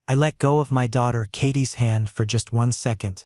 I let go of my daughter Katie's hand for just 1 second.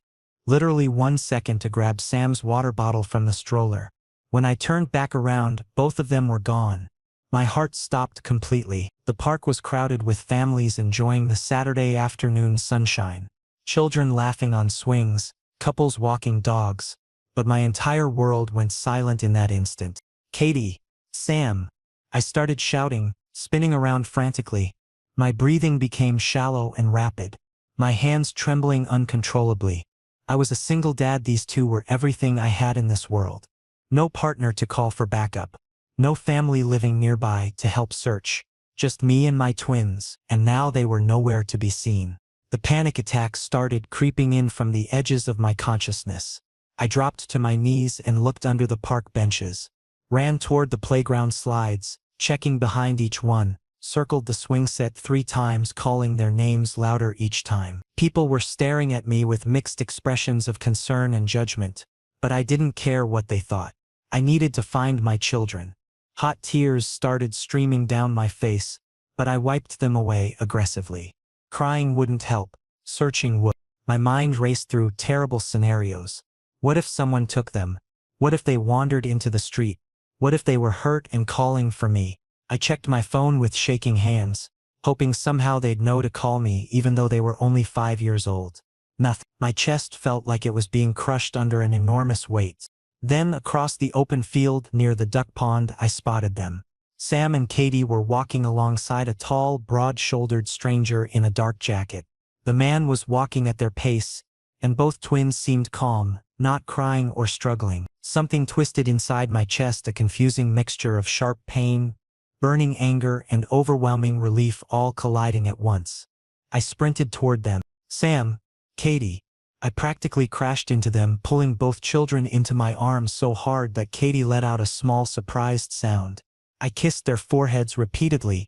Literally 1 second to grab Sam's water bottle from the stroller. When I turned back around, both of them were gone. My heart stopped completely. The park was crowded with families enjoying the Saturday afternoon sunshine. Children laughing on swings, couples walking dogs. But my entire world went silent in that instant. Katie! Sam! I started shouting, spinning around frantically. My breathing became shallow and rapid. My hands trembling uncontrollably. I was a single dad. These two were everything I had in this world. No partner to call for backup. No family living nearby to help search. Just me and my twins, and now they were nowhere to be seen. The panic attacks started creeping in from the edges of my consciousness. I dropped to my knees and looked under the park benches. Ran toward the playground slides, checking behind each one. Circled the swing set 3 times, calling their names louder each time. People were staring at me with mixed expressions of concern and judgment, but I didn't care what they thought. I needed to find my children. Hot tears started streaming down my face, but I wiped them away aggressively. Crying wouldn't help. Searching would. My mind raced through terrible scenarios. What if someone took them? What if they wandered into the street? What if they were hurt and calling for me? I checked my phone with shaking hands, hoping somehow they'd know to call me even though they were only 5 years old. Nothing. My chest felt like it was being crushed under an enormous weight. Then across the open field near the duck pond I spotted them. Sam and Katie were walking alongside a tall, broad-shouldered stranger in a dark jacket. The man was walking at their pace, and both twins seemed calm, not crying or struggling. Something twisted inside my chest, a confusing mixture of sharp pain, burning anger, and overwhelming relief all colliding at once. I sprinted toward them. Sam, Katie. I practically crashed into them, pulling both children into my arms so hard that Katie let out a small surprised sound. I kissed their foreheads repeatedly,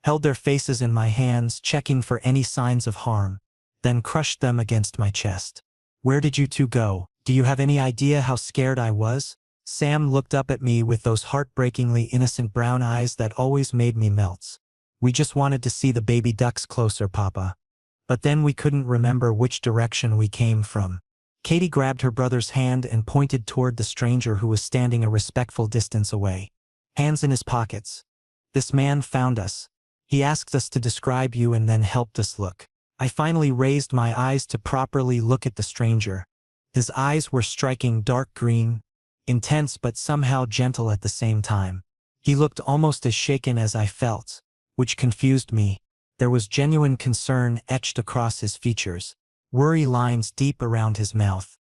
held their faces in my hands, checking for any signs of harm, then crushed them against my chest. Where did you two go? Do you have any idea how scared I was? Sam looked up at me with those heartbreakingly innocent brown eyes that always made me melt. We just wanted to see the baby ducks closer, Papa. But then we couldn't remember which direction we came from. Katie grabbed her brother's hand and pointed toward the stranger who was standing a respectful distance away. Hands in his pockets. This man found us. He asked us to describe you and then helped us look. I finally raised my eyes to properly look at the stranger. His eyes were striking dark green, intense but somehow gentle at the same time. He looked almost as shaken as I felt, which confused me. There was genuine concern etched across his features, worry lines deep around his mouth.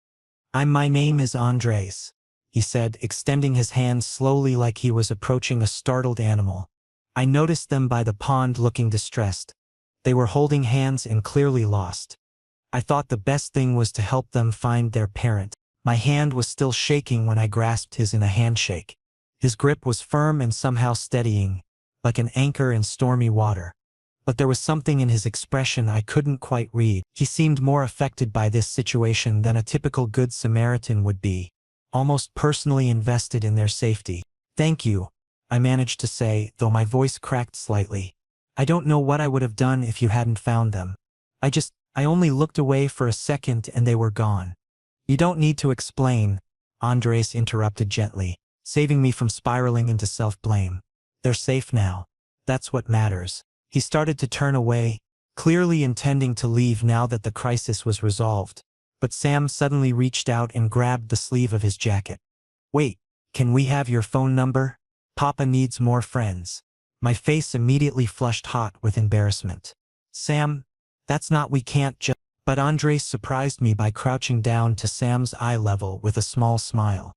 My name is Andres," he said, extending his hand slowly like he was approaching a startled animal. I noticed them by the pond looking distressed. They were holding hands and clearly lost. I thought the best thing was to help them find their parent. My hand was still shaking when I grasped his in a handshake. His grip was firm and somehow steadying, like an anchor in stormy water. But there was something in his expression I couldn't quite read. He seemed more affected by this situation than a typical Good Samaritan would be, almost personally invested in their safety. "Thank you," I managed to say, though my voice cracked slightly. "I don't know what I would have done if you hadn't found them. I only looked away for a second and they were gone." "You don't need to explain," Andres interrupted gently, saving me from spiraling into self-blame. "They're safe now. That's what matters." He started to turn away, clearly intending to leave now that the crisis was resolved. But Sam suddenly reached out and grabbed the sleeve of his jacket. "Wait, can we have your phone number? Papa needs more friends." My face immediately flushed hot with embarrassment. "Sam, that's not, we can't just..." But Andres surprised me by crouching down to Sam's eye level with a small smile.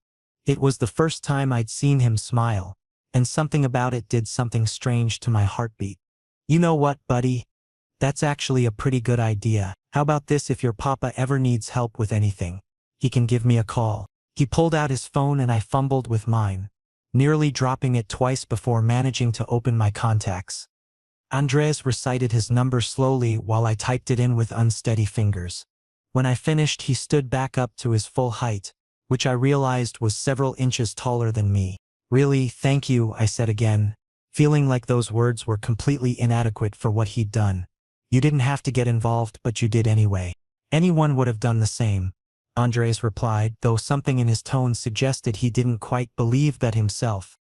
It was the first time I'd seen him smile, and something about it did something strange to my heartbeat. "You know what, buddy? That's actually a pretty good idea. How about this, if your papa ever needs help with anything, he can give me a call." He pulled out his phone and I fumbled with mine, nearly dropping it twice before managing to open my contacts. Andres recited his number slowly while I typed it in with unsteady fingers. When I finished, he stood back up to his full height, which I realized was several inches taller than me. "Really, thank you," I said again, feeling like those words were completely inadequate for what he'd done. You didn't have to get involved, but you did anyway. Anyone would have done the same, Andres replied, though something in his tone suggested he didn't quite believe that himself.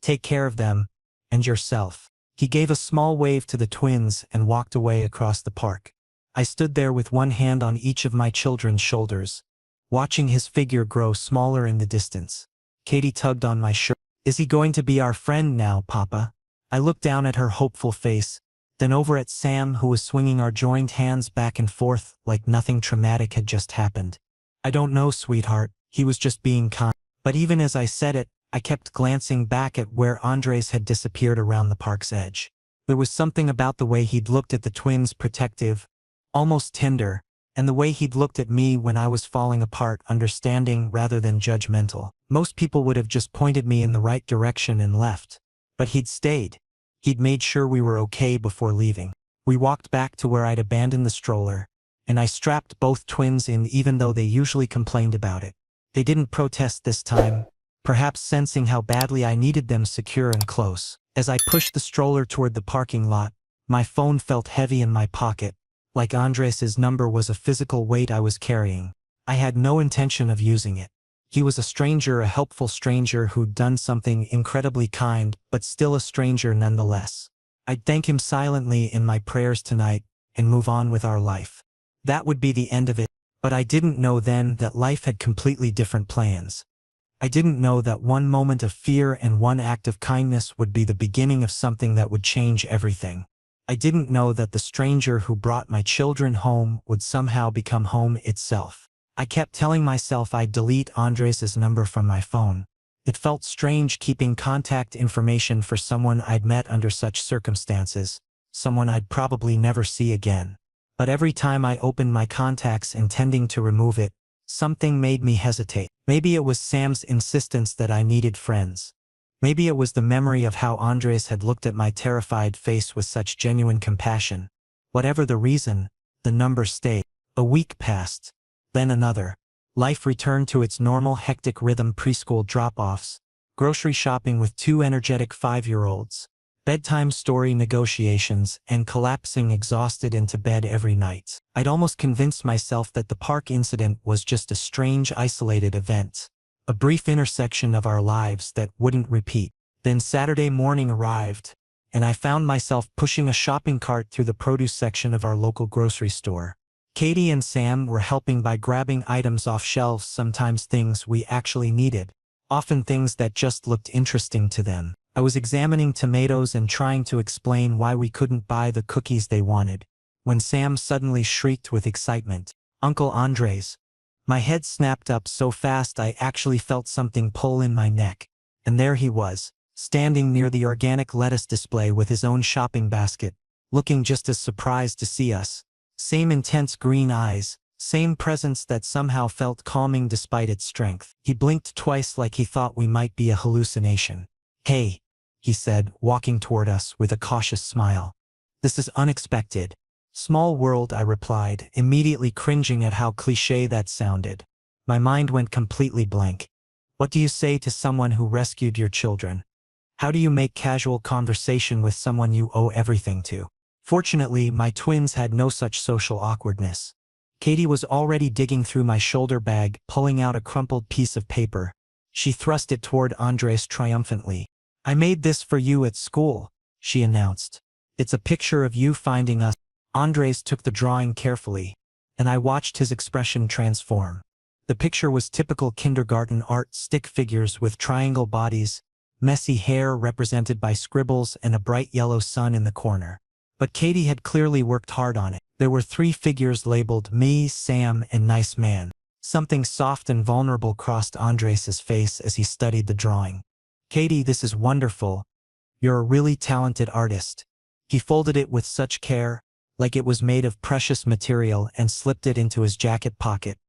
Take care of them, and yourself. He gave a small wave to the twins and walked away across the park. I stood there with one hand on each of my children's shoulders, watching his figure grow smaller in the distance. Katie tugged on my shirt. Is he going to be our friend now, Papa? I looked down at her hopeful face, then over at Sam, who was swinging our joined hands back and forth like nothing traumatic had just happened. I don't know, sweetheart, he was just being kind. But even as I said it, I kept glancing back at where Andres had disappeared around the park's edge. There was something about the way he'd looked at the twins, protective, almost tender, and the way he'd looked at me when I was falling apart, understanding rather than judgmental. Most people would have just pointed me in the right direction and left. But he'd stayed. He'd made sure we were okay before leaving. We walked back to where I'd abandoned the stroller, and I strapped both twins in even though they usually complained about it. They didn't protest this time, perhaps sensing how badly I needed them secure and close. As I pushed the stroller toward the parking lot, my phone felt heavy in my pocket, like Andres's number was a physical weight I was carrying. I had no intention of using it. He was a stranger, a helpful stranger who'd done something incredibly kind, but still a stranger nonetheless. I'd thank him silently in my prayers tonight and move on with our life. That would be the end of it, but I didn't know then that life had completely different plans. I didn't know that one moment of fear and one act of kindness would be the beginning of something that would change everything. I didn't know that the stranger who brought my children home would somehow become home itself. I kept telling myself I'd delete Andres's number from my phone. It felt strange keeping contact information for someone I'd met under such circumstances, someone I'd probably never see again. But every time I opened my contacts intending to remove it, something made me hesitate. Maybe it was Sam's insistence that I needed friends. Maybe it was the memory of how Andres had looked at my terrified face with such genuine compassion. Whatever the reason, the number stayed. A week passed. Then another. Life returned to its normal hectic rhythm: preschool drop-offs, grocery shopping with two energetic 5-year-olds, bedtime story negotiations, and collapsing exhausted into bed every night. I'd almost convinced myself that the park incident was just a strange, isolated event, a brief intersection of our lives that wouldn't repeat. Then Saturday morning arrived, and I found myself pushing a shopping cart through the produce section of our local grocery store. Katie and Sam were helping by grabbing items off shelves, sometimes things we actually needed, often things that just looked interesting to them. I was examining tomatoes and trying to explain why we couldn't buy the cookies they wanted, when Sam suddenly shrieked with excitement, "Uncle Andres!" My head snapped up so fast I actually felt something pull in my neck. And there he was, standing near the organic lettuce display with his own shopping basket, looking just as surprised to see us. Same intense green eyes, same presence that somehow felt calming despite its strength. He blinked twice like he thought we might be a hallucination. "Hey," he said, walking toward us with a cautious smile. "This is unexpected." "Small world," I replied, immediately cringing at how cliché that sounded. My mind went completely blank. What do you say to someone who rescued your children? How do you make casual conversation with someone you owe everything to? Fortunately, my twins had no such social awkwardness. Katie was already digging through my shoulder bag, pulling out a crumpled piece of paper. She thrust it toward Andres triumphantly. "I made this for you at school," she announced. "It's a picture of you finding us." Andres took the drawing carefully, and I watched his expression transform. The picture was typical kindergarten art: stick figures with triangle bodies, messy hair represented by scribbles, and a bright yellow sun in the corner. But Katie had clearly worked hard on it. There were 3 figures labeled me, Sam, and Nice Man. Something soft and vulnerable crossed Andres's face as he studied the drawing. "Katie, this is wonderful. You're a really talented artist." He folded it with such care, like it was made of precious material, and slipped it into his jacket pocket.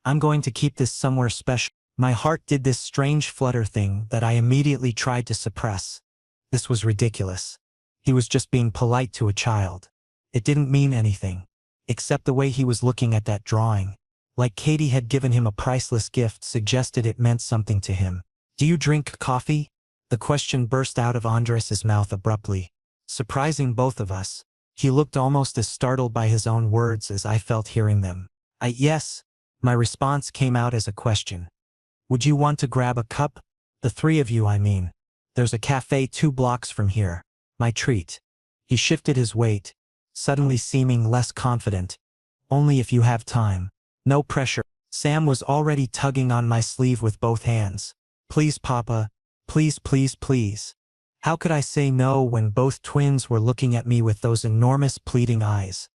"I'm going to keep this somewhere special." My heart did this strange flutter thing that I immediately tried to suppress. This was ridiculous. He was just being polite to a child. It didn't mean anything, except the way he was looking at that drawing, like Katie had given him a priceless gift, suggested it meant something to him. "Do you drink coffee?" The question burst out of Andres's mouth abruptly, surprising both of us. He looked almost as startled by his own words as I felt hearing them. Yes. My response came out as a question. Would you want to grab a cup? The three of you, I mean. There's a cafe 2 blocks from here. My treat. He shifted his weight, suddenly seeming less confident. Only if you have time. No pressure. Sam was already tugging on my sleeve with both hands. Please, Papa. Please, please, please. How could I say no when both twins were looking at me with those enormous pleading eyes?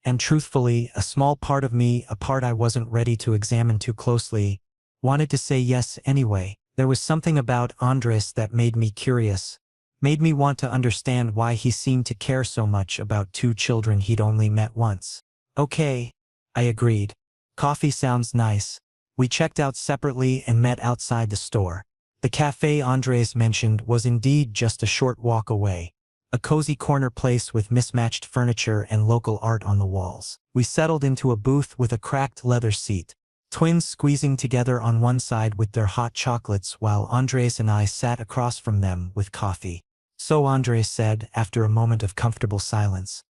And truthfully, a small part of me, a part I wasn't ready to examine too closely, wanted to say yes anyway. There was something about Andres that made me curious, made me want to understand why he seemed to care so much about 2 children he'd only met once. Okay, I agreed. Coffee sounds nice. We checked out separately and met outside the store. The cafe Andres mentioned was indeed just a short walk away. A cozy corner place with mismatched furniture and local art on the walls. We settled into a booth with a cracked leather seat, twins squeezing together on one side with their hot chocolates while Andres and I sat across from them with coffee. So Andres said, after a moment of comfortable silence.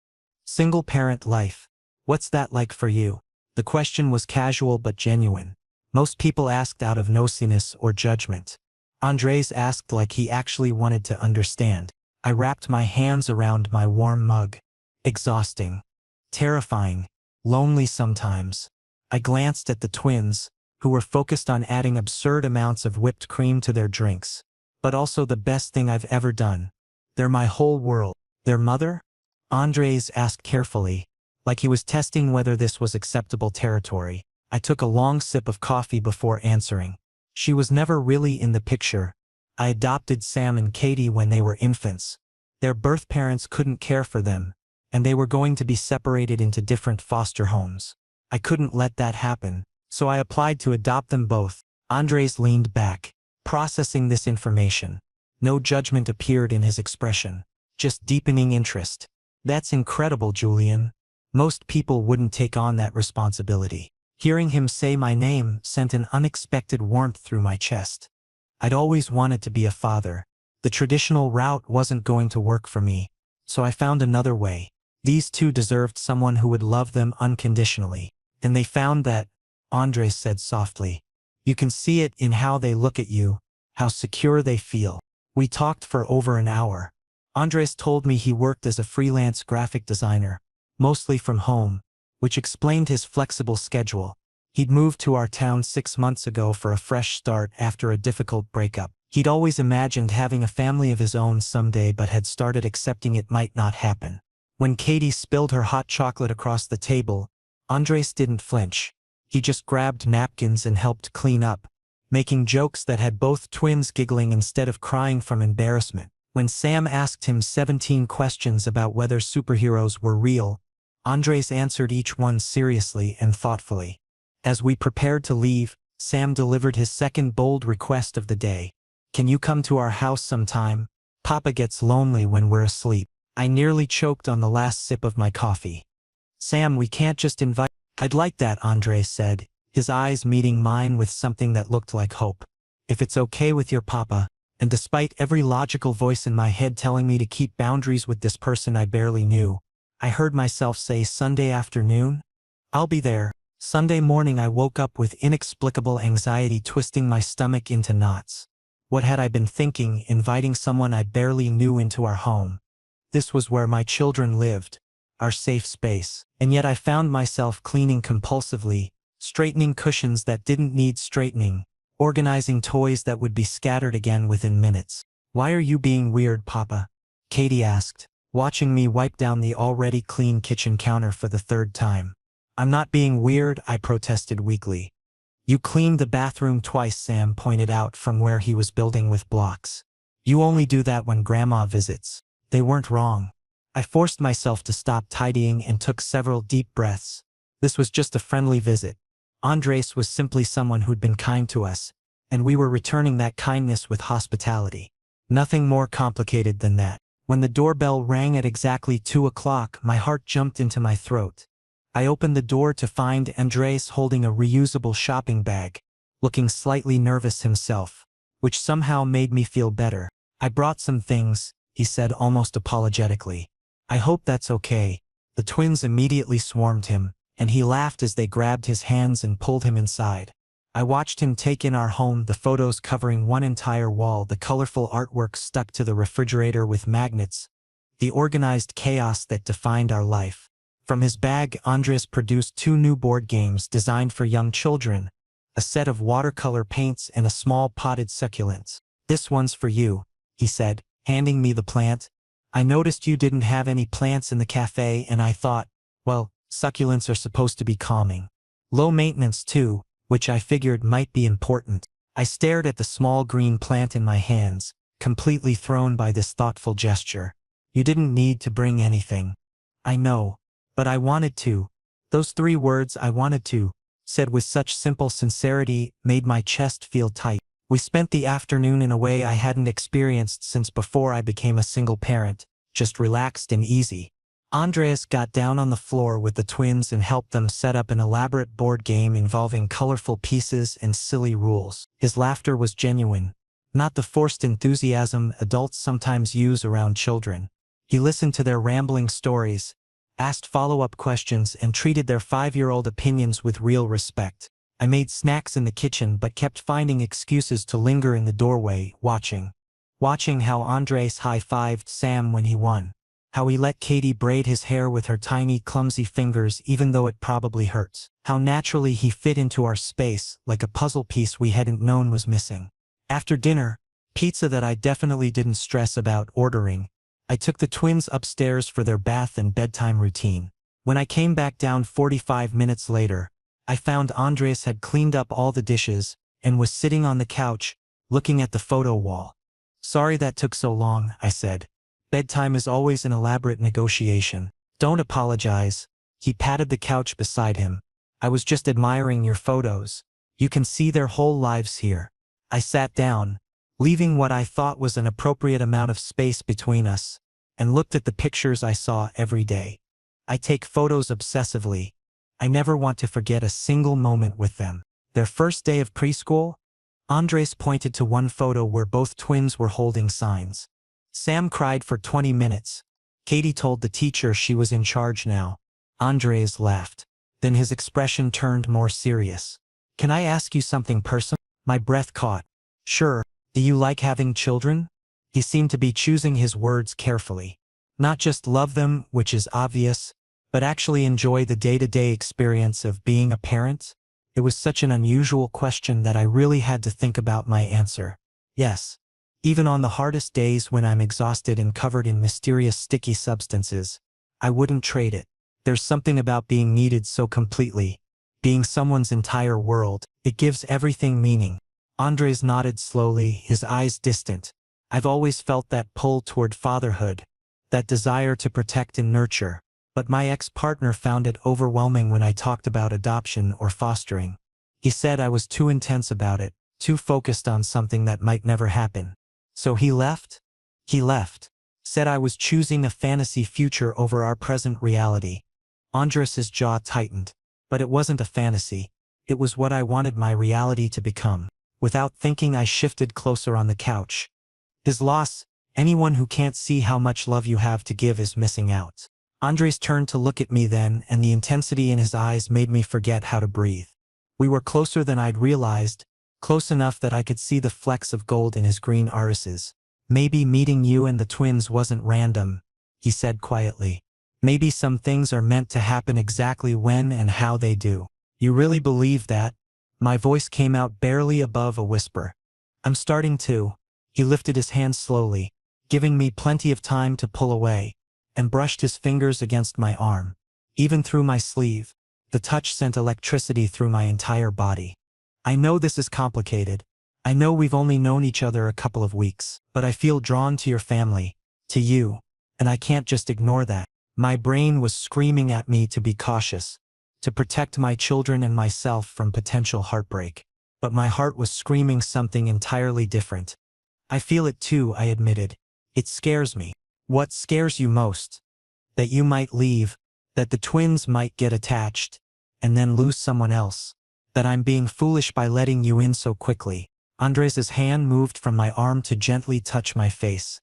Single-parent life. What's that like for you? The question was casual but genuine. Most people asked out of nosiness or judgment. Andres asked like he actually wanted to understand. I wrapped my hands around my warm mug. Exhausting. Terrifying. Lonely sometimes. I glanced at the twins, who were focused on adding absurd amounts of whipped cream to their drinks. But also the best thing I've ever done. They're my whole world. Their mother? Andres asked carefully, like he was testing whether this was acceptable territory. I took a long sip of coffee before answering. She was never really in the picture. I adopted Sam and Katie when they were infants. Their birth parents couldn't care for them, and they were going to be separated into different foster homes. I couldn't let that happen, so I applied to adopt them both. Andres leaned back, processing this information. No judgment appeared in his expression, just deepening interest. That's incredible, Julian. Most people wouldn't take on that responsibility. Hearing him say my name sent an unexpected warmth through my chest. I'd always wanted to be a father. The traditional route wasn't going to work for me, so I found another way. These 2 deserved someone who would love them unconditionally. And they found that, Andres said softly. You can see it in how they look at you, how secure they feel. We talked for over an hour. Andres told me he worked as a freelance graphic designer, mostly from home, which explained his flexible schedule. He'd moved to our town 6 months ago for a fresh start after a difficult breakup. He'd always imagined having a family of his own someday but had started accepting it might not happen. When Katie spilled her hot chocolate across the table, Andres didn't flinch. He just grabbed napkins and helped clean up, making jokes that had both twins giggling instead of crying from embarrassment. When Sam asked him 17 questions about whether superheroes were real, Andres answered each one seriously and thoughtfully. As we prepared to leave, Sam delivered his second bold request of the day. Can you come to our house sometime? Papa gets lonely when we're asleep. I nearly choked on the last sip of my coffee. Sam, we can't just invite. I'd like that, Andres said, his eyes meeting mine with something that looked like hope. If it's okay with your papa, and despite every logical voice in my head telling me to keep boundaries with this person I barely knew, I heard myself say Sunday afternoon? I'll be there. Sunday morning I woke up with inexplicable anxiety twisting my stomach into knots. What had I been thinking, inviting someone I barely knew into our home? This was where my children lived, our safe space. And yet I found myself cleaning compulsively, straightening cushions that didn't need straightening, organizing toys that would be scattered again within minutes. Why are you being weird, Papa? Katie asked, watching me wipe down the already clean kitchen counter for the 3rd time. I'm not being weird, I protested weakly. You cleaned the bathroom twice, Sam pointed out from where he was building with blocks. You only do that when Grandma visits. They weren't wrong. I forced myself to stop tidying and took several deep breaths. This was just a friendly visit. Andres was simply someone who'd been kind to us, and we were returning that kindness with hospitality. Nothing more complicated than that. When the doorbell rang at exactly 2 o'clock, my heart jumped into my throat. I opened the door to find Andres holding a reusable shopping bag, looking slightly nervous himself, which somehow made me feel better. I brought some things, he said almost apologetically. I hope that's okay. The twins immediately swarmed him, and he laughed as they grabbed his hands and pulled him inside. I watched him take in our home, the photos covering one entire wall, the colorful artwork stuck to the refrigerator with magnets, the organized chaos that defined our life. From his bag, Andres produced 2 new board games designed for young children, a set of watercolor paints and a small potted succulent. "This one's for you," he said, handing me the plant. "I noticed you didn't have any plants in the cafe and I thought, well, succulents are supposed to be calming. Low maintenance too, which I figured might be important." I stared at the small green plant in my hands, completely thrown by this thoughtful gesture. "You didn't need to bring anything." "I know. But I wanted to." Those 3 words, "I wanted to," said with such simple sincerity, made my chest feel tight. We spent the afternoon in a way I hadn't experienced since before I became a single parent, just relaxed and easy. Andreas got down on the floor with the twins and helped them set up an elaborate board game involving colorful pieces and silly rules. His laughter was genuine, not the forced enthusiasm adults sometimes use around children. He listened to their rambling stories, asked follow-up questions, and treated their 5-year-old opinions with real respect. I made snacks in the kitchen but kept finding excuses to linger in the doorway, watching how Andres high-fived Sam when he won, how he let Katie braid his hair with her tiny, clumsy fingers even though it probably hurts, how naturally he fit into our space like a puzzle piece we hadn't known was missing. After dinner, pizza that I definitely didn't stress about ordering, I took the twins upstairs for their bath and bedtime routine. When I came back down 45 minutes later, I found Andres had cleaned up all the dishes and was sitting on the couch, looking at the photo wall. "Sorry that took so long," I said. "Bedtime is always an elaborate negotiation." "Don't apologize." He patted the couch beside him. "I was just admiring your photos. You can see their whole lives here." I sat down, leaving what I thought was an appropriate amount of space between us, and looked at the pictures I saw every day. I take photos obsessively. I never want to forget a single moment with them. Their first day of preschool? Andres pointed to one photo where both twins were holding signs. Sam cried for 20 minutes. Katie told the teacher she was in charge now. Andres laughed. Then his expression turned more serious. "Can I ask you something personal?" My breath caught. "Sure. Do you like having children?" He seemed to be choosing his words carefully. "Not just love them, which is obvious, but actually enjoy the day-to-day experience of being a parent?" It was such an unusual question that I really had to think about my answer. "Yes. Even on the hardest days when I'm exhausted and covered in mysterious sticky substances, I wouldn't trade it. There's something about being needed so completely, being someone's entire world. It gives everything meaning." Andres nodded slowly, his eyes distant. "I've always felt that pull toward fatherhood, that desire to protect and nurture, but my ex-partner found it overwhelming when I talked about adoption or fostering. He said I was too intense about it, too focused on something that might never happen. So he left? He left. Said I was choosing a fantasy future over our present reality." Andres's jaw tightened. "But it wasn't a fantasy. It was what I wanted my reality to become." Without thinking, I shifted closer on the couch. "His loss, anyone who can't see how much love you have to give is missing out." Andres turned to look at me then, and the intensity in his eyes made me forget how to breathe. We were closer than I'd realized, close enough that I could see the flecks of gold in his green irises. "Maybe meeting you and the twins wasn't random," he said quietly. "Maybe some things are meant to happen exactly when and how they do." "You really believe that?" My voice came out barely above a whisper. "I'm starting to." He lifted his hand slowly, giving me plenty of time to pull away, and brushed his fingers against my arm. Even through my sleeve, the touch sent electricity through my entire body. "I know this is complicated. I know we've only known each other a couple of weeks, but I feel drawn to your family, to you, and I can't just ignore that." My brain was screaming at me to be cautious, to protect my children and myself from potential heartbreak. But my heart was screaming something entirely different. "I feel it too," I admitted. "It scares me." "What scares you most?" "That you might leave, that the twins might get attached, and then lose someone else. That I'm being foolish by letting you in so quickly." Andres's hand moved from my arm to gently touch my face,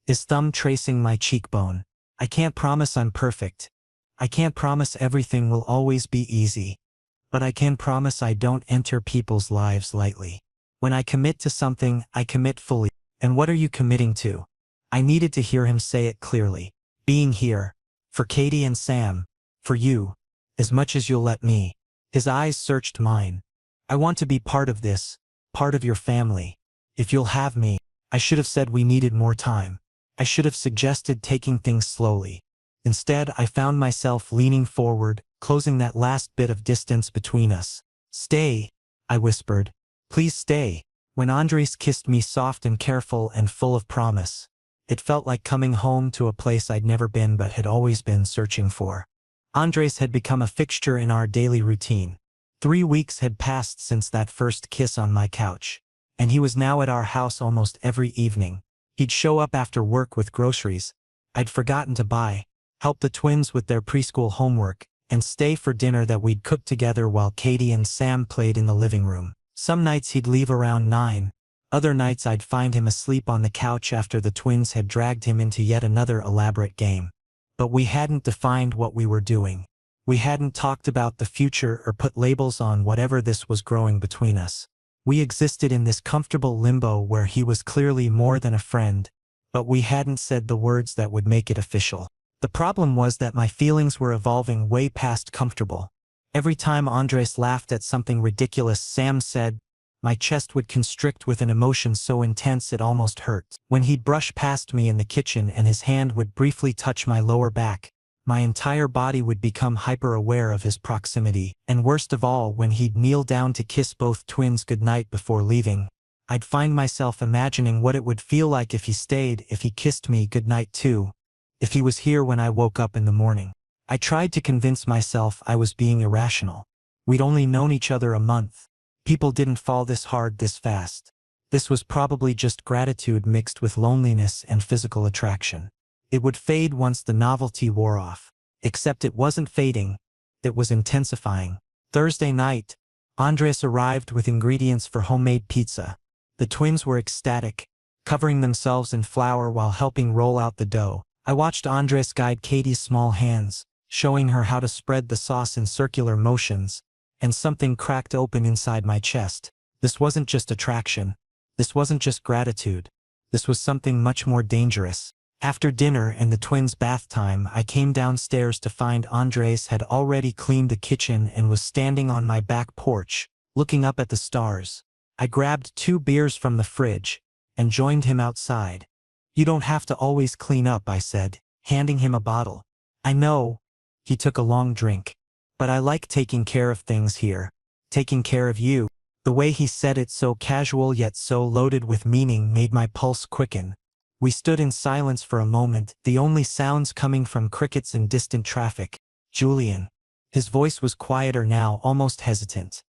his thumb tracing my cheekbone. I can't promise I'm perfect. I can't promise everything will always be easy. But I can promise I don't enter people's lives lightly. When I commit to something, I commit fully. And what are you committing to? I needed to hear him say it clearly. Being here. For Katie and Sam. For you. As much as you'll let me. His eyes searched mine. I want to be part of this. Part of your family. If you'll have me. I should have said we needed more time. I should have suggested taking things slowly. Instead, I found myself leaning forward, closing that last bit of distance between us. Stay, I whispered. Please stay. When Andres kissed me soft and careful and full of promise, it felt like coming home to a place I'd never been but had always been searching for. Andres had become a fixture in our daily routine. 3 weeks had passed since that first kiss on my couch, and he was now at our house almost every evening. He'd show up after work with groceries I'd forgotten to buy, help the twins with their preschool homework, and stay for dinner that we'd cook together while Katie and Sam played in the living room. Some nights he'd leave around 9. Other nights I'd find him asleep on the couch after the twins had dragged him into yet another elaborate game. But we hadn't defined what we were doing. We hadn't talked about the future or put labels on whatever this was growing between us. We existed in this comfortable limbo where he was clearly more than a friend, but we hadn't said the words that would make it official. The problem was that my feelings were evolving way past comfortable. Every time Andres laughed at something ridiculous Sam said, my chest would constrict with an emotion so intense it almost hurt. When he'd brush past me in the kitchen and his hand would briefly touch my lower back, my entire body would become hyper-aware of his proximity, and worst of all when he'd kneel down to kiss both twins goodnight before leaving, I'd find myself imagining what it would feel like if he stayed, if he kissed me goodnight too, if he was here when I woke up in the morning. I tried to convince myself I was being irrational. We'd only known each other a month. People didn't fall this hard this fast. This was probably just gratitude mixed with loneliness and physical attraction. It would fade once the novelty wore off. Except it wasn't fading, it was intensifying. Thursday night, Andres arrived with ingredients for homemade pizza. The twins were ecstatic, covering themselves in flour while helping roll out the dough. I watched Andres guide Katie's small hands, showing her how to spread the sauce in circular motions, and something cracked open inside my chest. This wasn't just attraction. This wasn't just gratitude. This was something much more dangerous. After dinner and the twins' bath time, I came downstairs to find Andres had already cleaned the kitchen and was standing on my back porch, looking up at the stars. I grabbed 2 beers from the fridge and joined him outside. You don't have to always clean up, I said, handing him a bottle. I know. He took a long drink. But I like taking care of things here. Taking care of you. The way he said it, so casual yet so loaded with meaning, made my pulse quicken. We stood in silence for a moment, the only sounds coming from crickets and distant traffic. Julian. His voice was quieter now, almost hesitant.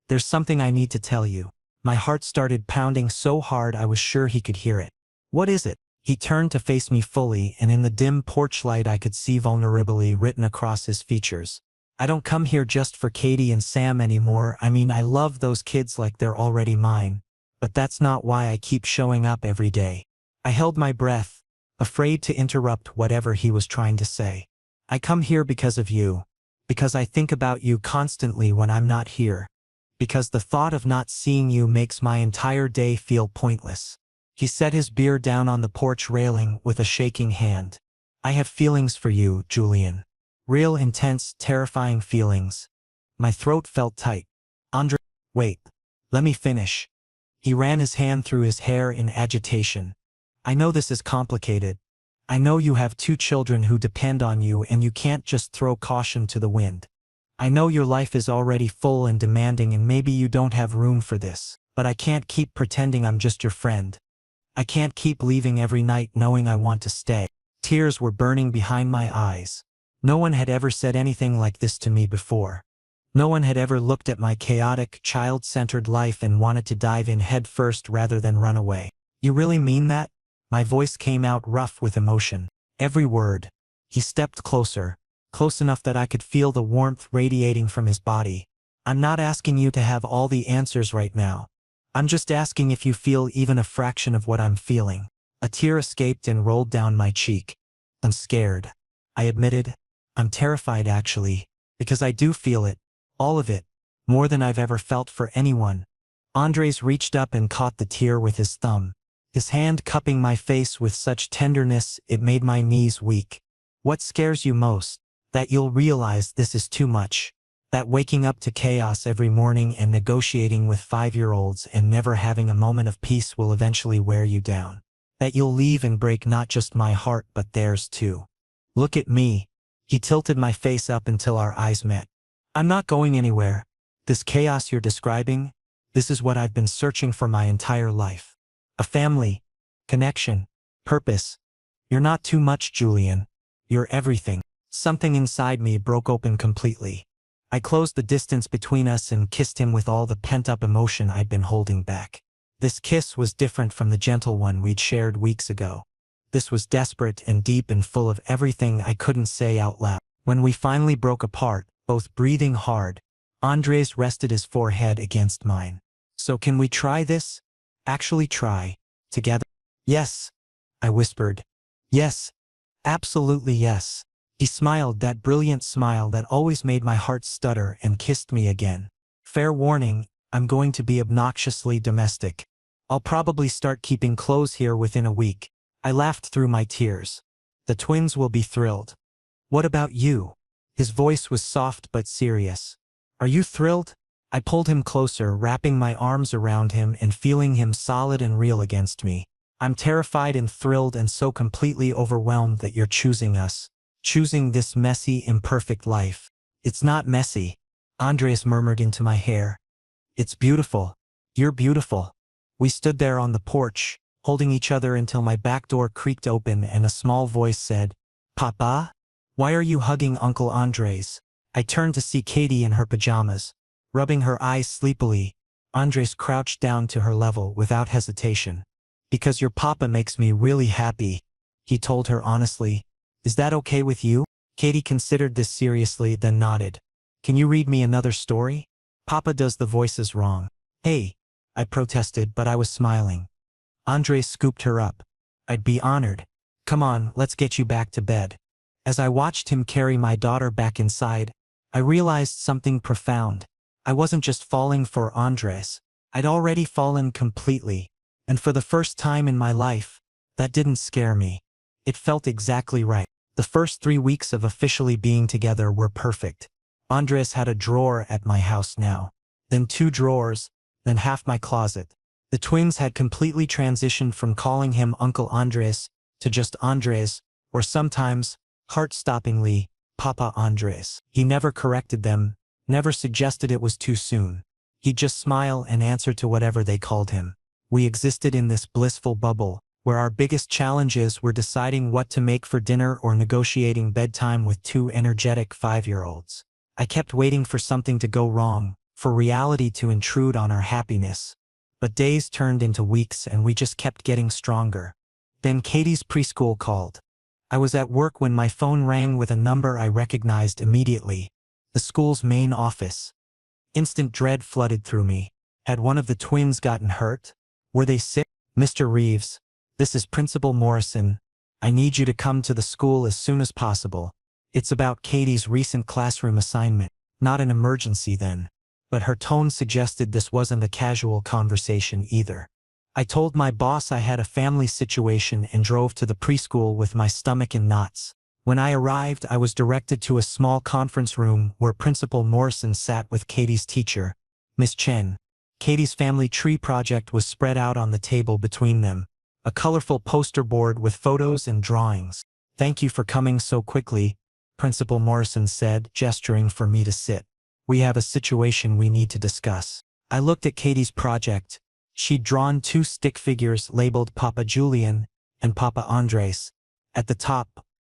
There's something I need to tell you. My heart started pounding so hard I was sure he could hear it. What is it? He turned to face me fully, and in the dim porch light I could see vulnerability written across his features. I don't come here just for Katie and Sam anymore. I mean, I love those kids like they're already mine. But that's not why I keep showing up every day. I held my breath, afraid to interrupt whatever he was trying to say. I come here because of you. Because I think about you constantly when I'm not here. Because the thought of not seeing you makes my entire day feel pointless. He set his beer down on the porch railing with a shaking hand. I have feelings for you, Julian. Real intense, terrifying feelings. My throat felt tight. Andre, wait. Let me finish. He ran his hand through his hair in agitation. I know this is complicated. I know you have 2 children who depend on you and you can't just throw caution to the wind. I know your life is already full and demanding and maybe you don't have room for this. But I can't keep pretending I'm just your friend. I can't keep leaving every night knowing I want to stay. Tears were burning behind my eyes. No one had ever said anything like this to me before. No one had ever looked at my chaotic, child-centered life and wanted to dive in head first rather than run away. You really mean that? My voice came out rough with emotion. Every word. He stepped closer, close enough that I could feel the warmth radiating from his body. I'm not asking you to have all the answers right now. I'm just asking if you feel even a fraction of what I'm feeling. A tear escaped and rolled down my cheek. I'm scared. I admitted. I'm terrified actually, because I do feel it. All of it. More than I've ever felt for anyone. Andres reached up and caught the tear with his thumb. His hand cupping my face with such tenderness it made my knees weak. What scares you most? That you'll realize this is too much. That waking up to chaos every morning and negotiating with 5-year-olds and never having a moment of peace will eventually wear you down. That you'll leave and break not just my heart but theirs too. Look at me. He tilted my face up until our eyes met. I'm not going anywhere. This chaos you're describing, this is what I've been searching for my entire life. A family, connection, purpose. You're not too much, Julian. You're everything. Something inside me broke open completely. I closed the distance between us and kissed him with all the pent-up emotion I'd been holding back. This kiss was different from the gentle one we'd shared weeks ago. This was desperate and deep and full of everything I couldn't say out loud. When we finally broke apart, both breathing hard, Andres rested his forehead against mine. So can we try this? Actually try. Together? Yes, I whispered. Yes. Absolutely yes. He smiled that brilliant smile that always made my heart stutter and kissed me again. Fair warning, I'm going to be obnoxiously domestic. I'll probably start keeping clothes here within a week. I laughed through my tears. The twins will be thrilled. What about you? His voice was soft but serious. Are you thrilled? I pulled him closer, wrapping my arms around him and feeling him solid and real against me. I'm terrified and thrilled and so completely overwhelmed that you're choosing us. Choosing this messy, imperfect life. It's not messy, Andres murmured into my hair. It's beautiful. You're beautiful. We stood there on the porch, holding each other until my back door creaked open and a small voice said, Papa? Why are you hugging Uncle Andres? I turned to see Katie in her pajamas. Rubbing her eyes sleepily, Andres crouched down to her level without hesitation. Because your papa makes me really happy, he told her honestly. Is that okay with you? Katie considered this seriously, then nodded. Can you read me another story? Papa does the voices wrong. Hey, I protested, but I was smiling. Andres scooped her up. I'd be honored. Come on, let's get you back to bed. As I watched him carry my daughter back inside, I realized something profound. I wasn't just falling for Andres. I'd already fallen completely. And for the first time in my life, that didn't scare me. It felt exactly right. The first 3 weeks of officially being together were perfect. Andres had a drawer at my house now. Then 2 drawers, then half my closet. The twins had completely transitioned from calling him Uncle Andres to just Andres, or sometimes, heart-stoppingly, Papa Andres. He never corrected them, never suggested it was too soon. He'd just smile and answer to whatever they called him. We existed in this blissful bubble, where our biggest challenges were deciding what to make for dinner or negotiating bedtime with 2 energetic 5-year-olds. I kept waiting for something to go wrong, for reality to intrude on our happiness. But days turned into weeks and we just kept getting stronger. Then Katie's preschool called. I was at work when my phone rang with a number I recognized immediately. The school's main office. Instant dread flooded through me. Had one of the twins gotten hurt? Were they sick? Mr. Reeves, this is Principal Morrison. I need you to come to the school as soon as possible. It's about Katie's recent classroom assignment. Not an emergency then. But her tone suggested this wasn't a casual conversation either. I told my boss I had a family situation and drove to the preschool with my stomach in knots. When I arrived, I was directed to a small conference room where Principal Morrison sat with Katie's teacher, Miss Chen. Katie's family tree project was spread out on the table between them, a colorful poster board with photos and drawings. Thank you for coming so quickly, Principal Morrison said, gesturing for me to sit. We have a situation we need to discuss. I looked at Katie's project. She'd drawn 2 stick figures labeled Papa Julian and Papa Andres at the top,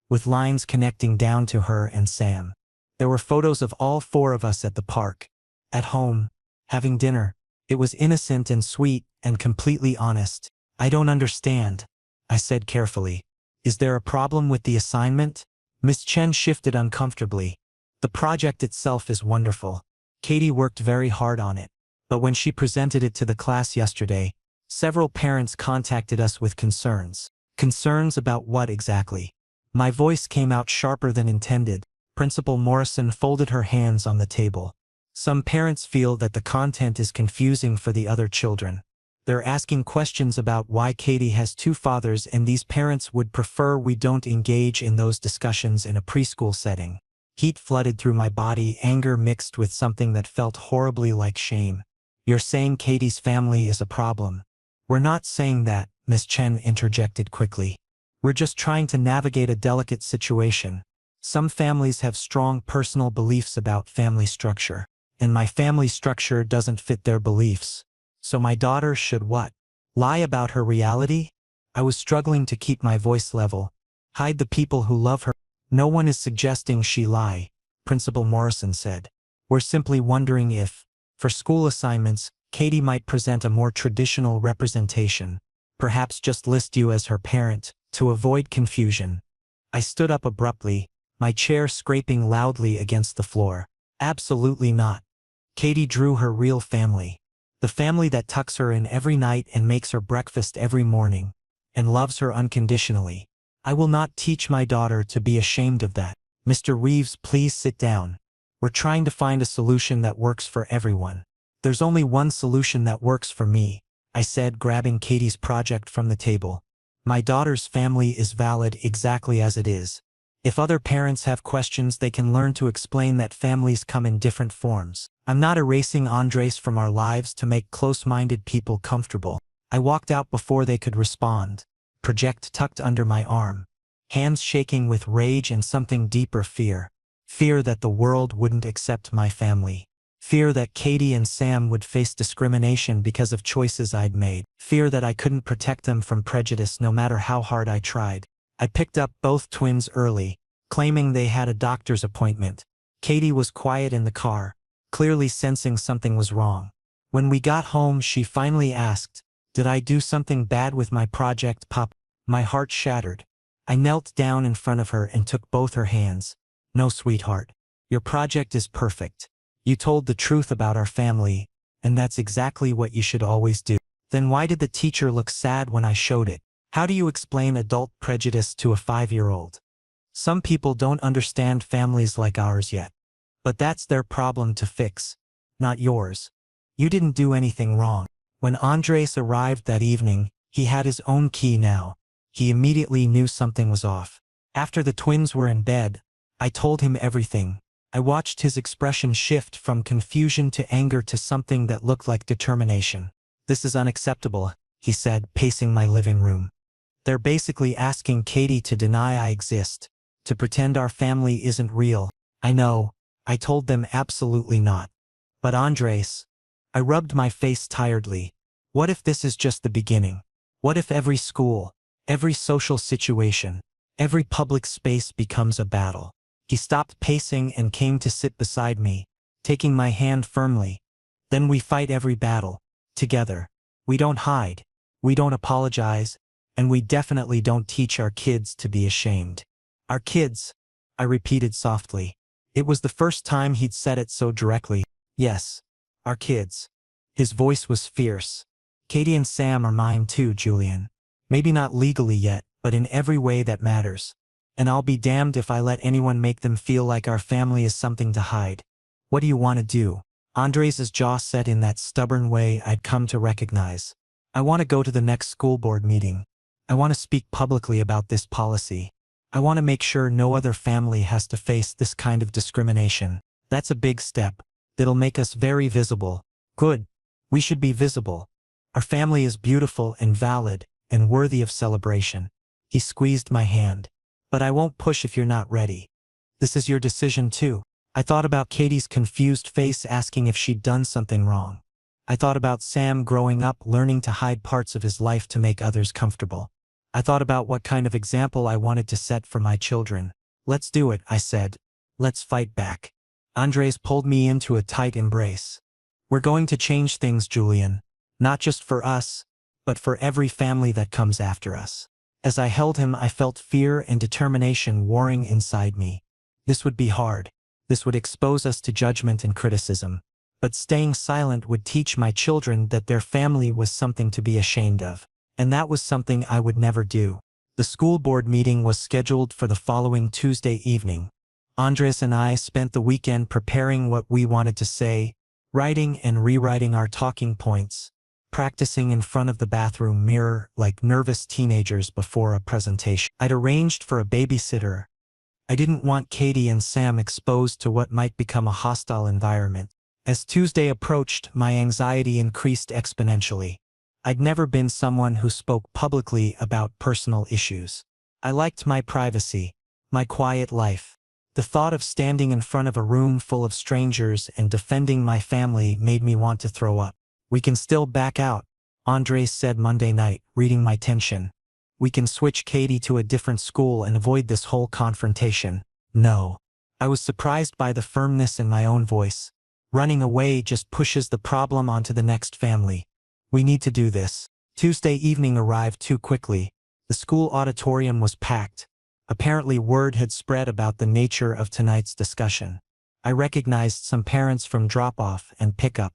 with lines connecting down to her and Sam. There were photos of all 4 of us at the park, at home, having dinner. It was innocent and sweet and completely honest. I don't understand, I said carefully. Is there a problem with the assignment? Miss Chen shifted uncomfortably. The project itself is wonderful. Katie worked very hard on it. But when she presented it to the class yesterday, several parents contacted us with concerns. Concerns about what exactly? My voice came out sharper than intended. Principal Morrison folded her hands on the table. Some parents feel that the content is confusing for the other children. They're asking questions about why Katie has two fathers, and these parents would prefer we don't engage in those discussions in a preschool setting. Heat flooded through my body, anger mixed with something that felt horribly like shame. You're saying Katie's family is a problem. We're not saying that, Miss Chen interjected quickly. We're just trying to navigate a delicate situation. Some families have strong personal beliefs about family structure, and my family structure doesn't fit their beliefs. So my daughter should what? Lie about her reality? I was struggling to keep my voice level. Hide the people who love her. No one is suggesting she lie, Principal Morrison said. We're simply wondering if, for school assignments, Katie might present a more traditional representation. Perhaps just list you as her parent, to avoid confusion. I stood up abruptly, my chair scraping loudly against the floor. Absolutely not. Katie drew her real family. The family that tucks her in every night and makes her breakfast every morning, and loves her unconditionally. I will not teach my daughter to be ashamed of that. Mr. Reeves, please sit down. We're trying to find a solution that works for everyone. There's only one solution that works for me, I said, grabbing Katie's project from the table. My daughter's family is valid exactly as it is. If other parents have questions, they can learn to explain that families come in different forms. I'm not erasing Andres from our lives to make close-minded people comfortable. I walked out before they could respond, project tucked under my arm, hands shaking with rage and something deeper, fear. Fear that the world wouldn't accept my family. Fear that Katie and Sam would face discrimination because of choices I'd made. Fear that I couldn't protect them from prejudice no matter how hard I tried. I picked up both twins early, claiming they had a doctor's appointment. Katie was quiet in the car, clearly sensing something was wrong. When we got home, she finally asked, "Did I do something bad with my project, Pop?" My heart shattered. I knelt down in front of her and took both her hands. "No, sweetheart. Your project is perfect. You told the truth about our family, and that's exactly what you should always do." Then why did the teacher look sad when I showed it? How do you explain adult prejudice to a 5-year-old? Some people don't understand families like ours yet. But that's their problem to fix, not yours. You didn't do anything wrong. When Andres arrived that evening, he had his own key now. He immediately knew something was off. After the twins were in bed, I told him everything. I watched his expression shift from confusion to anger to something that looked like determination. "This is unacceptable," he said, pacing my living room. "They're basically asking Katie to deny I exist, to pretend our family isn't real." "I know," I told them, "absolutely not." "But Andres," I rubbed my face tiredly, "what if this is just the beginning? What if every school, every social situation, every public space becomes a battle?" He stopped pacing and came to sit beside me, taking my hand firmly. "Then we fight every battle, together. We don't hide, we don't apologize, and we definitely don't teach our kids to be ashamed." "Our kids," I repeated softly. It was the first time he'd said it so directly. "Yes, our kids." His voice was fierce. "Katie and Sam are mine too, Julian. Maybe not legally yet, but in every way that matters. And I'll be damned if I let anyone make them feel like our family is something to hide." "What do you want to do?" Andres' jaw set in that stubborn way I'd come to recognize. "I want to go to the next school board meeting. I want to speak publicly about this policy. I want to make sure no other family has to face this kind of discrimination. That's a big step. It'll make us very visible." "Good. We should be visible. Our family is beautiful and valid and worthy of celebration." He squeezed my hand. "But I won't push if you're not ready. This is your decision too." I thought about Katie's confused face asking if she'd done something wrong. I thought about Sam growing up learning to hide parts of his life to make others comfortable. I thought about what kind of example I wanted to set for my children. "Let's do it," I said. "Let's fight back." Andres pulled me into a tight embrace. "We're going to change things, Julian. Not just for us, but for every family that comes after us." As I held him, I felt fear and determination warring inside me. This would be hard. This would expose us to judgment and criticism. But staying silent would teach my children that their family was something to be ashamed of. And that was something I would never do. The school board meeting was scheduled for the following Tuesday evening. Andres and I spent the weekend preparing what we wanted to say, writing and rewriting our talking points, practicing in front of the bathroom mirror like nervous teenagers before a presentation. I'd arranged for a babysitter. I didn't want Katie and Sam exposed to what might become a hostile environment. As Tuesday approached, my anxiety increased exponentially. I'd never been someone who spoke publicly about personal issues. I liked my privacy, my quiet life. The thought of standing in front of a room full of strangers and defending my family made me want to throw up. "We can still back out," Andres said Monday night, reading my tension. "We can switch Katie to a different school and avoid this whole confrontation." No. I was surprised by the firmness in my own voice. Running away just pushes the problem onto the next family. "We need to do this." Tuesday evening arrived too quickly. The school auditorium was packed. Apparently word had spread about the nature of tonight's discussion. I recognized some parents from drop-off and pickup,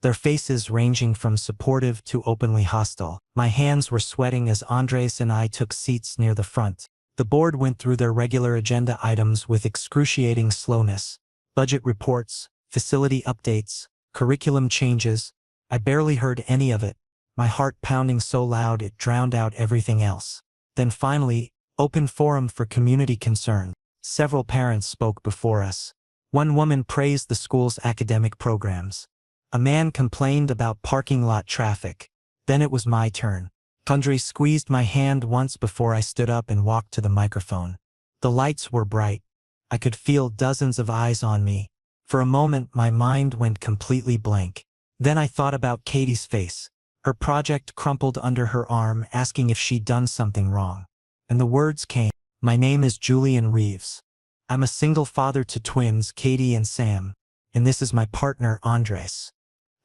their faces ranging from supportive to openly hostile. My hands were sweating as Andres and I took seats near the front. The board went through their regular agenda items with excruciating slowness. Budget reports, facility updates, curriculum changes. I barely heard any of it, my heart pounding so loud it drowned out everything else. Then finally, open forum for community concern. Several parents spoke before us. One woman praised the school's academic programs. A man complained about parking lot traffic. Then it was my turn. Andres squeezed my hand once before I stood up and walked to the microphone. The lights were bright. I could feel dozens of eyes on me. For a moment my mind went completely blank. Then I thought about Katie's face. Her project crumpled under her arm, asking if she'd done something wrong. And the words came. "My name is Julian Reeves. I'm a single father to twins, Katie and Sam, and this is my partner, Andres."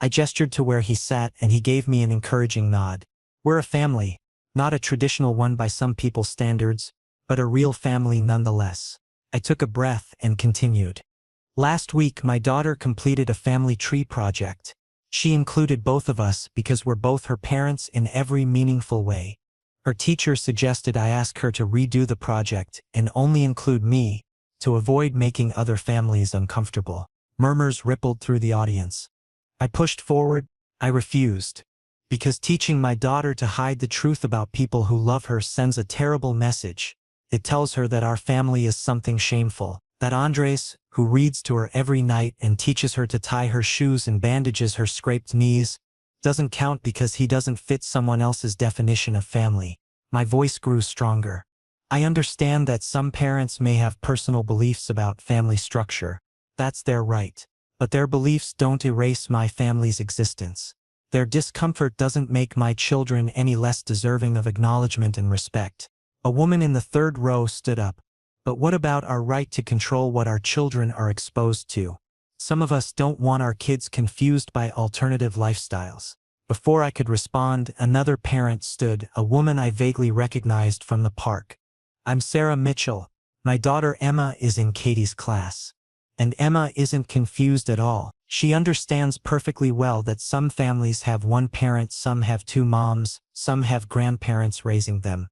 I gestured to where he sat and he gave me an encouraging nod. "We're a family, not a traditional one by some people's standards, but a real family nonetheless." I took a breath and continued. "Last week my daughter completed a family tree project. She included both of us because we're both her parents in every meaningful way. Her teacher suggested I ask her to redo the project and only include me, to avoid making other families uncomfortable." Murmurs rippled through the audience. I pushed forward. I refused. Because teaching my daughter to hide the truth about people who love her sends a terrible message. It tells her that our family is something shameful, that Andres, who reads to her every night and teaches her to tie her shoes and bandages her scraped knees, doesn't count because he doesn't fit someone else's definition of family. My voice grew stronger. I understand that some parents may have personal beliefs about family structure. That's their right. But their beliefs don't erase my family's existence. Their discomfort doesn't make my children any less deserving of acknowledgement and respect. A woman in the third row stood up. "But what about our right to control what our children are exposed to? Some of us don't want our kids confused by alternative lifestyles." Before I could respond, another parent stood, a woman I vaguely recognized from the park. "I'm Sarah Mitchell. My daughter Emma is in Katie's class." And Emma isn't confused at all. She understands perfectly well that some families have one parent, some have two moms, some have grandparents raising them.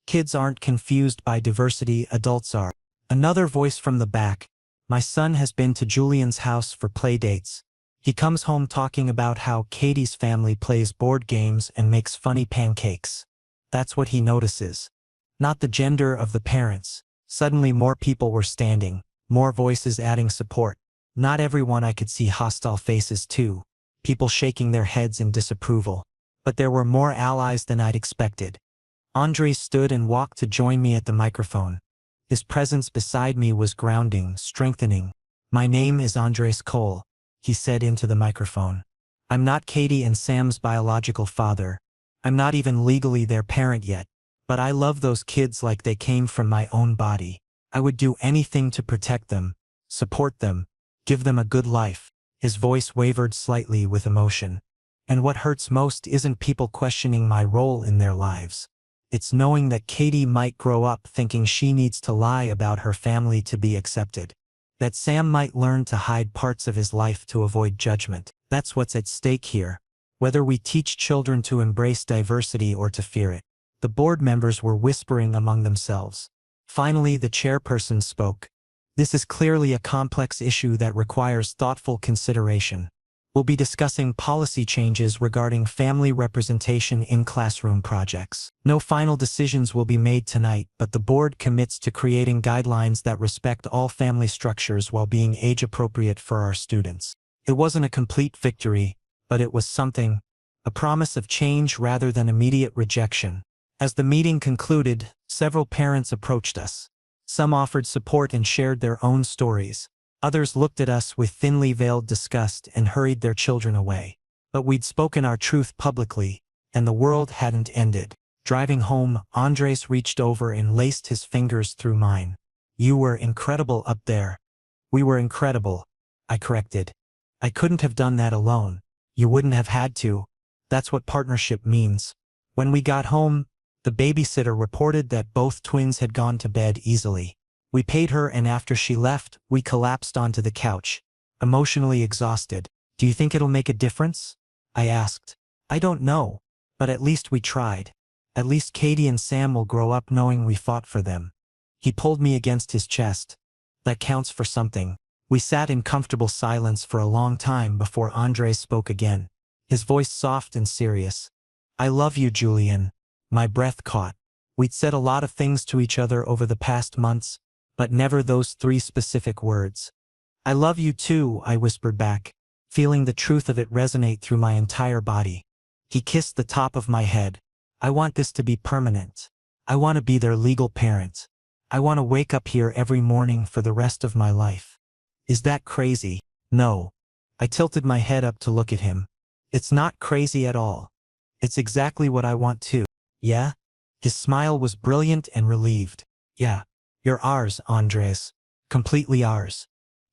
Kids aren't confused by diversity, adults are. Another voice from the back. "My son has been to Julian's house for play dates. He comes home talking about how Katie's family plays board games and makes funny pancakes. That's what he notices. Not the gender of the parents." Suddenly more people were standing, more voices adding support. Not everyone. I could see hostile faces too, people shaking their heads in disapproval. But there were more allies than I'd expected. Andres stood and walked to join me at the microphone. His presence beside me was grounding, strengthening. "My name is Andres Cole," he said into the microphone. "I'm not Katie and Sam's biological father. I'm not even legally their parent yet. But I love those kids like they came from my own body. I would do anything to protect them, support them, give them a good life." His voice wavered slightly with emotion. "And what hurts most isn't people questioning my role in their lives. It's knowing that Katie might grow up thinking she needs to lie about her family to be accepted. That Sam might learn to hide parts of his life to avoid judgment. That's what's at stake here. Whether we teach children to embrace diversity or to fear it. The board members were whispering among themselves. Finally, the chairperson spoke. This is clearly a complex issue that requires thoughtful consideration. We'll be discussing policy changes regarding family representation in classroom projects. No final decisions will be made tonight, but the board commits to creating guidelines that respect all family structures while being age-appropriate for our students. It wasn't a complete victory, but it was something, a promise of change rather than immediate rejection. As the meeting concluded, several parents approached us. Some offered support and shared their own stories. Others looked at us with thinly veiled disgust and hurried their children away. But we'd spoken our truth publicly, and the world hadn't ended. Driving home, Andres reached over and laced his fingers through mine. You were incredible up there. We were incredible, I corrected. I couldn't have done that alone. You wouldn't have had to. That's what partnership means. When we got home, the babysitter reported that both twins had gone to bed easily. We paid her, and after she left, we collapsed onto the couch, emotionally exhausted. Do you think it'll make a difference? I asked. I don't know, but at least we tried. At least Katie and Sam will grow up knowing we fought for them. He pulled me against his chest. That counts for something. We sat in comfortable silence for a long time before Andres spoke again, his voice soft and serious. I love you, Julian. My breath caught. We'd said a lot of things to each other over the past months, but never those 3 specific words. I love you too, I whispered back, feeling the truth of it resonate through my entire body. He kissed the top of my head. I want this to be permanent. I want to be their legal parent. I want to wake up here every morning for the rest of my life. Is that crazy? No. I tilted my head up to look at him. It's not crazy at all. It's exactly what I want too. Yeah? His smile was brilliant and relieved. Yeah. You're ours, Andres. Completely ours.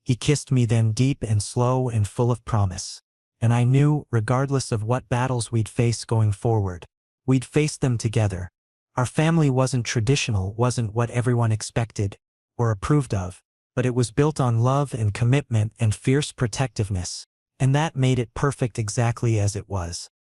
He kissed me then, deep and slow and full of promise. And I knew, regardless of what battles we'd face going forward, we'd face them together. Our family wasn't traditional, wasn't what everyone expected or approved of, but it was built on love and commitment and fierce protectiveness. And that made it perfect exactly as it was.